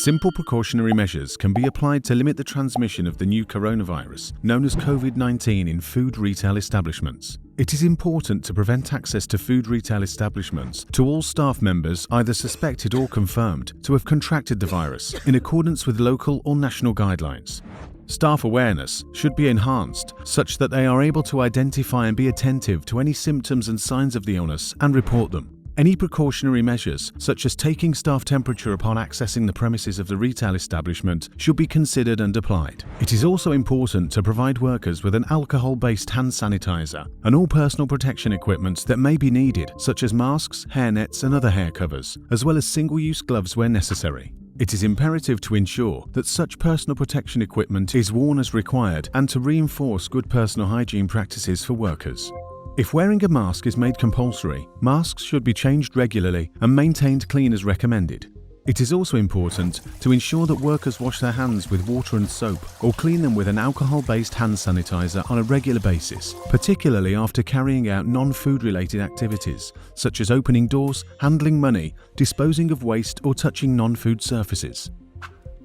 Simple precautionary measures can be applied to limit the transmission of the new coronavirus, known as COVID-19, in food retail establishments. It is important to prevent access to food retail establishments to all staff members either suspected or confirmed to have contracted the virus in accordance with local or national guidelines. Staff awareness should be enhanced such that they are able to identify and be attentive to any symptoms and signs of the illness and report them. Any precautionary measures, such as taking staff temperature upon accessing the premises of the retail establishment, should be considered and applied. It is also important to provide workers with an alcohol-based hand sanitizer and all personal protection equipment that may be needed, such as masks, hairnets and other hair covers, as well as single-use gloves where necessary. It is imperative to ensure that such personal protection equipment is worn as required and to reinforce good personal hygiene practices for workers. If wearing a mask is made compulsory, masks should be changed regularly and maintained clean as recommended. It is also important to ensure that workers wash their hands with water and soap or clean them with an alcohol-based hand sanitizer on a regular basis, particularly after carrying out non-food related activities such as opening doors, handling money, disposing of waste or touching non-food surfaces.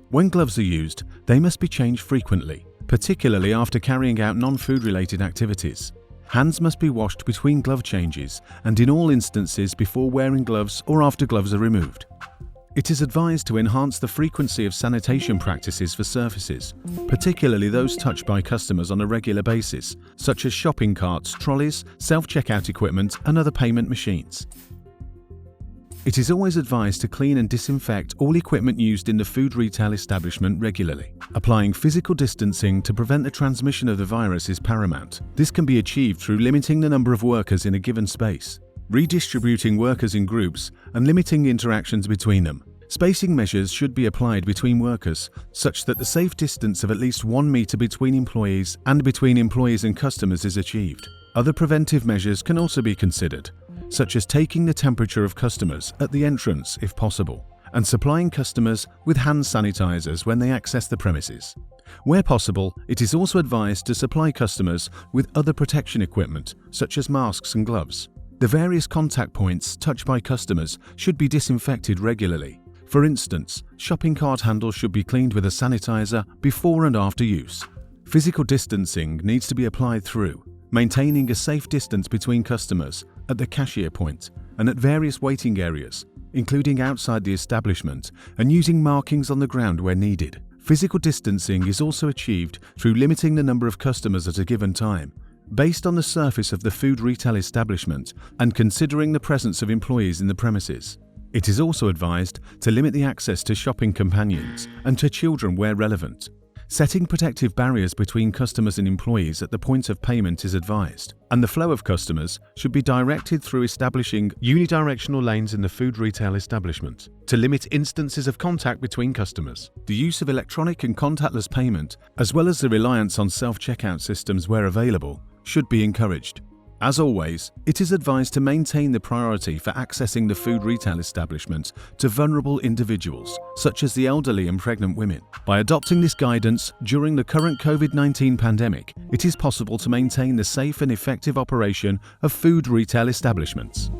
When gloves are used, they must be changed frequently, particularly after carrying out non-food related activities. Hands must be washed between glove changes and in all instances before wearing gloves or after gloves are removed. It is advised to enhance the frequency of sanitation practices for surfaces, particularly those touched by customers on a regular basis, such as shopping carts, trolleys, self-checkout equipment and other payment machines. It is always advised to clean and disinfect all equipment used in the food retail establishment regularly. Applying physical distancing to prevent the transmission of the virus is paramount. This can be achieved through limiting the number of workers in a given space, redistributing workers in groups, and limiting interactions between them. Spacing measures should be applied between workers, such that the safe distance of at least 1 meter between employees and between employees and customers is achieved. Other preventive measures can also be considered, such as taking the temperature of customers at the entrance if possible, and supplying customers with hand sanitizers when they access the premises. Where possible, it is also advised to supply customers with other protection equipment, such as masks and gloves. The various contact points touched by customers should be disinfected regularly. For instance, shopping cart handles should be cleaned with a sanitizer before and after use. Physical distancing needs to be applied through maintaining a safe distance between customers at the cashier point and at various waiting areas, including outside the establishment, and using markings on the ground where needed. Physical distancing is also achieved through limiting the number of customers at a given time, based on the surface of the food retail establishment and considering the presence of employees in the premises. It is also advised to limit the access to shopping companions and to children where relevant. Setting protective barriers between customers and employees at the point of payment is advised, and the flow of customers should be directed through establishing unidirectional lanes in the food retail establishment to limit instances of contact between customers. The use of electronic and contactless payment, as well as the reliance on self-checkout systems where available, should be encouraged. As always, it is advised to maintain the priority for accessing the food retail establishment to vulnerable individuals, such as the elderly and pregnant women. By adopting this guidance during the current COVID-19 pandemic, it is possible to maintain the safe and effective operation of food retail establishments.